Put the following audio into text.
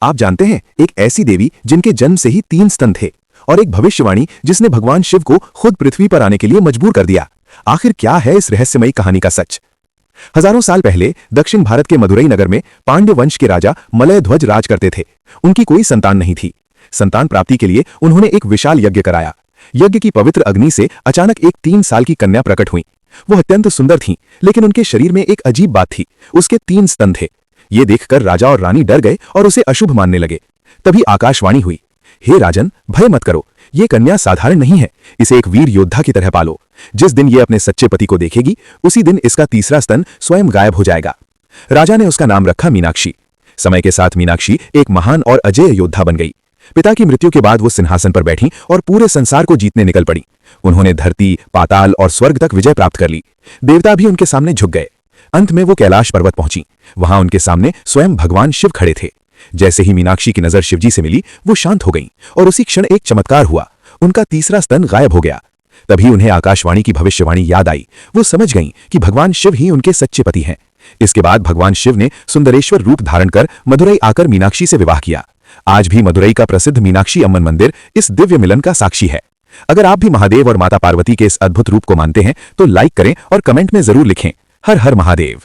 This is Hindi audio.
आप जानते हैं, एक ऐसी देवी जिनके जन्म से ही 3 स्तन थे, और एक भविष्यवाणी जिसने भगवान शिव को खुद पृथ्वी पर आने के लिए मजबूर कर दिया। आखिर क्या है इस रहस्यमयी कहानी का सच? हजारों साल पहले दक्षिण भारत के मदुरई नगर में पांड्य वंश के राजा मलय ध्वज राज करते थे। उनकी कोई संतान नहीं थी। संतान प्राप्ति के लिए उन्होंने एक विशाल यज्ञ कराया। यज्ञ की पवित्र अग्नि से अचानक एक 3 साल की कन्या प्रकट हुई। वो अत्यंत सुंदर थीं, लेकिन उनके शरीर में एक अजीब बात थी, उसके 3 स्तन थे। ये देखकर राजा और रानी डर गए और उसे अशुभ मानने लगे। तभी आकाशवाणी हुई, हे राजन, भय मत करो, ये कन्या साधारण नहीं है, इसे एक वीर योद्धा की तरह पालो। जिस दिन ये अपने सच्चे पति को देखेगी, उसी दिन इसका तीसरा स्तन स्वयं गायब हो जाएगा। राजा ने उसका नाम रखा मीनाक्षी। समय के साथ मीनाक्षी एक महान और अजेय योद्धा बन गई। पिता की मृत्यु के बाद वो सिंहासन पर बैठी और पूरे संसार को जीतने निकल पड़ी। उन्होंने धरती, पाताल और स्वर्ग तक विजय प्राप्त कर ली। देवता भी उनके सामने झुक गए। अंत में वो कैलाश पर्वत पहुंची। वहां उनके सामने स्वयं भगवान शिव खड़े थे। जैसे ही मीनाक्षी की नजर शिवजी से मिली, वो शांत हो गईं और उसी क्षण एक चमत्कार हुआ, उनका तीसरा स्तन गायब हो गया। तभी उन्हें आकाशवाणी की भविष्यवाणी याद आई। वो समझ गईं कि भगवान शिव ही उनके सच्चे पति हैं। इसके बाद भगवान शिव ने सुंदरेश्वर रूप धारण कर मदुरई आकर मीनाक्षी से विवाह किया। आज भी मदुरई का प्रसिद्ध मीनाक्षी अम्मन मंदिर इस दिव्य मिलन का साक्षी है। अगर आप भी महादेव और माता पार्वती के इस अद्भुत रूप को मानते हैं तो लाइक करें और कमेंट में जरूर लिखें, हर हर महादेव।